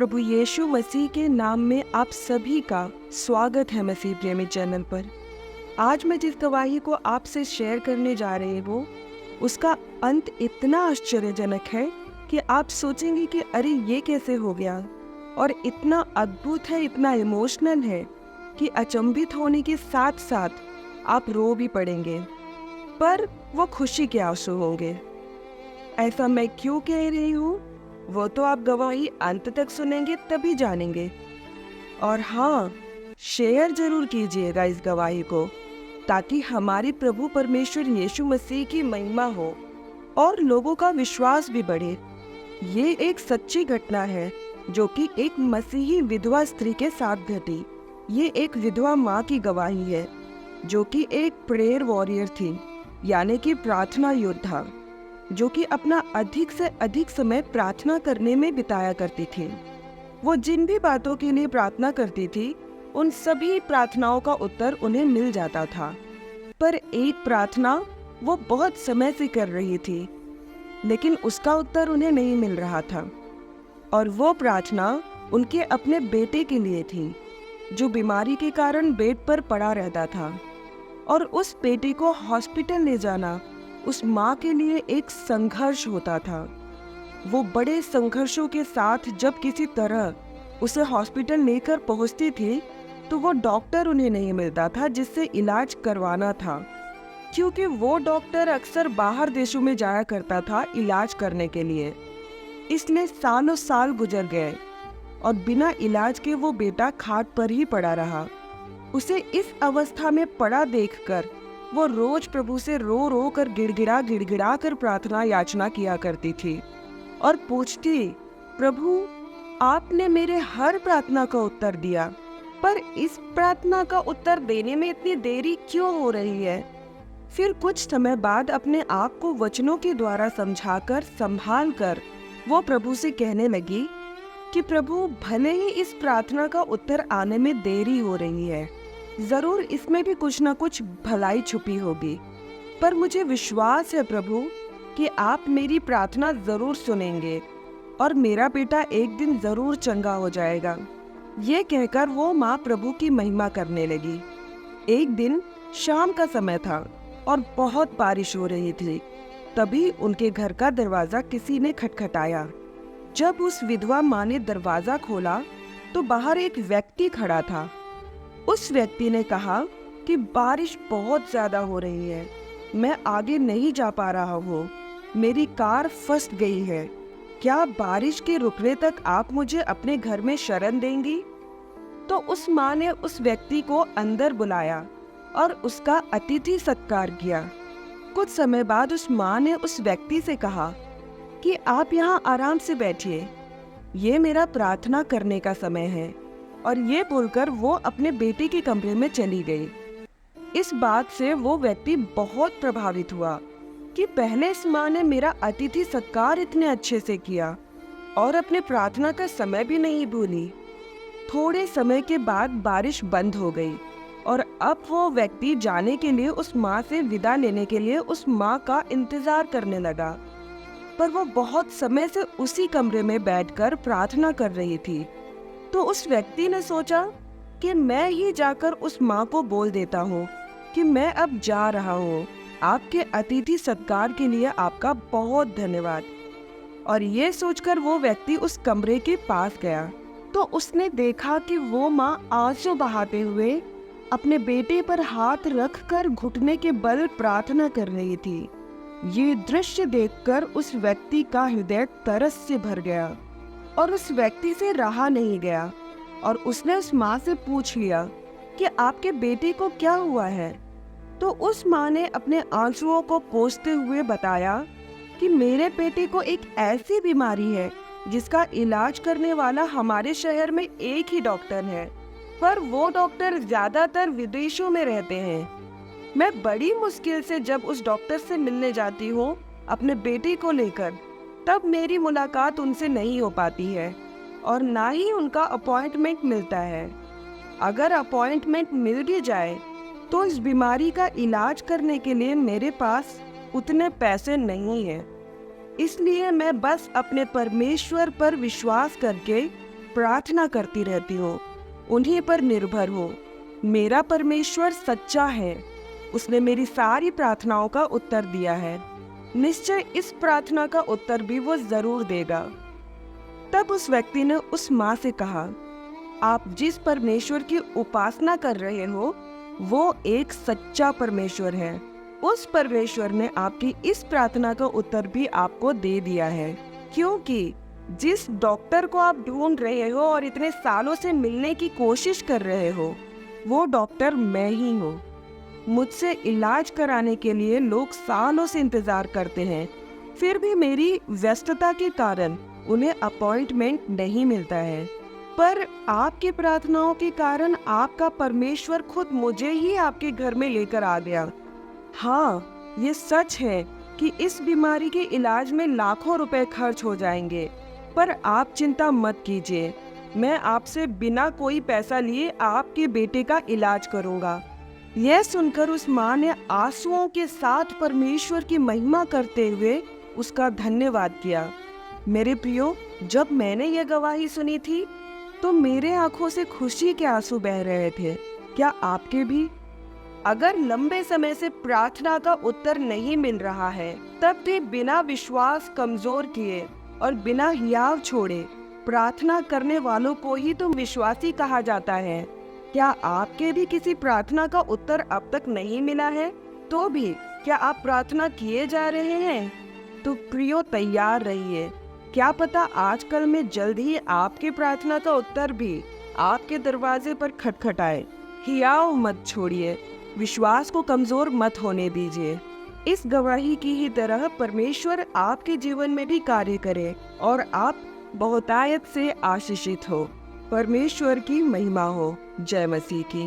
प्रभु यीशु मसीह के नाम में आप सभी का स्वागत है मसीह प्रेमी चैनल पर। आज मैं जिस गवाही को आपसे शेयर करने जा रही हूँ उसका अंत इतना आश्चर्यजनक है कि आप सोचेंगे कि अरे ये कैसे हो गया, और इतना अद्भुत है, इतना इमोशनल है कि अचंभित होने के साथ साथ आप रो भी पड़ेंगे, पर वो खुशी के आंसू होंगे। ऐसा मैं क्यों कह रही हूँ वो तो आप गवाही अंत तक सुनेंगे तभी जानेंगे। और हाँ, शेयर जरूर कीजिएगा इस गवाही को, ताकि हमारे प्रभु परमेश्वर यीशु मसीह की महिमा हो और लोगों का विश्वास भी बढ़े। ये एक सच्ची घटना है जो कि एक मसीही विधवा स्त्री के साथ घटी। ये एक विधवा माँ की गवाही है जो कि एक प्रेयर वॉरियर थी, यानी कि प्रार्थना योद्धा, जो कि अपना अधिक से अधिक समय प्रार्थना करने में बिताया करती थी। वो जिन भी बातों के लिए प्रार्थना करती थी उन सभी प्रार्थनाओं का उत्तर उन्हें मिल जाता था, पर एक प्रार्थना वो बहुत समय से कर रही थी लेकिन उसका उत्तर उन्हें नहीं मिल रहा था। और वो प्रार्थना उनके अपने बेटे के लिए थी जो बीमारी के कारण बेड पर पड़ा रहता था, और उस बेटे को हॉस्पिटल ले जाना उस माँ के लिए एक संघर्ष होता था। वो बड़े संघर्षों के साथ जब किसी तरह उसे हॉस्पिटल लेकर पहुँचती थी तो वो डॉक्टर उन्हें नहीं मिलता था जिससे इलाज करवाना था, क्योंकि वो डॉक्टर अक्सर बाहर देशों में जाया करता था इलाज करने के लिए। इसलिए सालों साल गुजर गए और बिना इलाज के वो बेटा खाट पर ही पड़ा रहा। उसे इस अवस्था में पड़ा देखकर वो रोज प्रभु से रो रो कर गिड़गिड़ा कर प्रार्थना याचना किया करती थी और पूछती, प्रभु आपने मेरे हर प्रार्थना का उत्तर दिया, पर इस प्रार्थना का उत्तर देने में इतनी देरी क्यों हो रही है। फिर कुछ समय बाद अपने आप को वचनों के द्वारा समझाकर संभाल कर वो प्रभु से कहने लगी कि प्रभु भले ही इस प्रार्थना का उत्तर आने में देरी हो रही है, जरूर इसमें भी कुछ न कुछ भलाई छुपी होगी, पर मुझे विश्वास है प्रभु कि आप मेरी प्रार्थना जरूर सुनेंगे और मेरा बेटा एक दिन जरूर चंगा हो जाएगा। ये कहकर वो माँ प्रभु की महिमा करने लगी। एक दिन शाम का समय था और बहुत बारिश हो रही थी। तभी उनके घर का दरवाजा किसी ने खटखटाया। जब उस विधवा माँ ने दरवाजा खोला तो बाहर एक व्यक्ति खड़ा था। उस व्यक्ति ने कहा कि बारिश बहुत ज्यादा हो रही है, मैं आगे नहीं जा पा रहा हूँ, मेरी कार फंस गई है, क्या बारिश के रुकने तक आप मुझे अपने घर में शरण देंगी। तो उस माँ ने उस व्यक्ति को अंदर बुलाया और उसका अतिथि सत्कार किया। कुछ समय बाद उस माँ ने उस व्यक्ति से कहा कि आप यहाँ आराम से बैठिए, ये मेरा प्रार्थना करने का समय है। और ये बोलकर वो अपने बेटे के कमरे में चली गई। इस बात से वो व्यक्ति बहुत प्रभावित हुआ कि पहले इस माँ ने मेरा अतिथि सत्कार इतने अच्छे से किया और अपने प्रार्थना का समय भी नहीं भूली। थोड़े समय के बाद बारिश बंद हो गई और अब वो व्यक्ति जाने के लिए उस माँ से विदा लेने के लिए उस माँ का इंतजार करने लगा, पर वो बहुत समय से उसी कमरे में बैठकर प्रार्थना कर रही थी। तो उस व्यक्ति ने सोचा कि मैं ही जाकर उस माँ को बोल देता हूँ कि मैं अब जा रहा हूँ, आपके अतिथि सत्कार के लिए आपका बहुत धन्यवाद। और ये सोचकर वो व्यक्ति उस कमरे के पास गया तो उसने देखा कि वो माँ आंसू बहाते हुए अपने बेटे पर हाथ रखकर घुटने के बल प्रार्थना कर रही थी। ये दृश्य देखकर उस व्यक्ति का हृदय तरस से भर गया और उस व्यक्ति से रहा नहीं गया और उसने उस माँ से पूछ लिया कि आपके बेटे को क्या हुआ है। तो उस माँ ने अपने आंसुओं को पोंछते हुए बताया कि मेरे बेटे को एक ऐसी बीमारी है जिसका इलाज करने वाला हमारे शहर में एक ही डॉक्टर है, पर वो डॉक्टर ज्यादातर विदेशों में रहते हैं। मैं बड़ी मुश्किल से जब उस डॉक्टर से मिलने जाती हूँ अपने बेटे को लेकर, तब मेरी मुलाकात उनसे नहीं हो पाती है और ना ही उनका अपॉइंटमेंट मिलता है। अगर अपॉइंटमेंट मिल भी जाए तो इस बीमारी का इलाज करने के लिए मेरे पास उतने पैसे नहीं हैं। इसलिए मैं बस अपने परमेश्वर पर विश्वास करके प्रार्थना करती रहती हूँ, उन्हीं पर निर्भर हूँ। मेरा परमेश्वर सच्चा है, उसने मेरी सारी प्रार्थनाओं का उत्तर दिया है। निश्चय इस प्रार्थना का उत्तर भी वो जरूर देगा। तब उस व्यक्ति ने उस माँ से कहा, आप जिस परमेश्वर की उपासना कर रहे हो वो एक सच्चा परमेश्वर है। उस परमेश्वर ने आपकी इस प्रार्थना का उत्तर भी आपको दे दिया है, क्योंकि जिस डॉक्टर को आप ढूंढ रहे हो और इतने सालों से मिलने की कोशिश कर रहे हो, वो डॉक्टर मैं ही हूँ। मुझसे इलाज कराने के लिए लोग सालों से इंतजार करते हैं, फिर भी मेरी व्यस्तता के कारण उन्हें अपॉइंटमेंट नहीं मिलता है। पर आपकी प्रार्थनाओं के कारण आपका परमेश्वर खुद मुझे ही आपके घर में लेकर आ गया। हाँ, ये सच है कि इस बीमारी के इलाज में लाखों रुपए खर्च हो जाएंगे, पर आप चिंता मत कीजिए, मैं आपसे बिना कोई पैसा लिए आपके बेटे का इलाज करूंगा। यह सुनकर उस माँ ने आंसुओं के साथ परमेश्वर की महिमा करते हुए उसका धन्यवाद किया। मेरे प्रियो, जब मैंने यह गवाही सुनी थी तो मेरे आंखों से खुशी के आंसू बह रहे थे। क्या आपके भी? अगर लंबे समय से प्रार्थना का उत्तर नहीं मिल रहा है, तब भी बिना विश्वास कमजोर किए और बिना हियाव छोड़े प्रार्थना करने वालों को ही तो विश्वासी कहा जाता है। क्या आपके भी किसी प्रार्थना का उत्तर अब तक नहीं मिला है? तो भी क्या आप प्रार्थना किए जा रहे हैं? तो प्रियो, तैयार रहिए, क्या पता आजकल में जल्द ही आपके प्रार्थना का उत्तर भी आपके दरवाजे पर खटखटाए। हियाव मत छोड़िए, विश्वास को कमजोर मत होने दीजिए। इस गवाही की ही तरह परमेश्वर आपके जीवन में भी कार्य करे और आप बहुतायत से आशीषित हो। परमेश्वर की महिमा हो। जय मसीह की।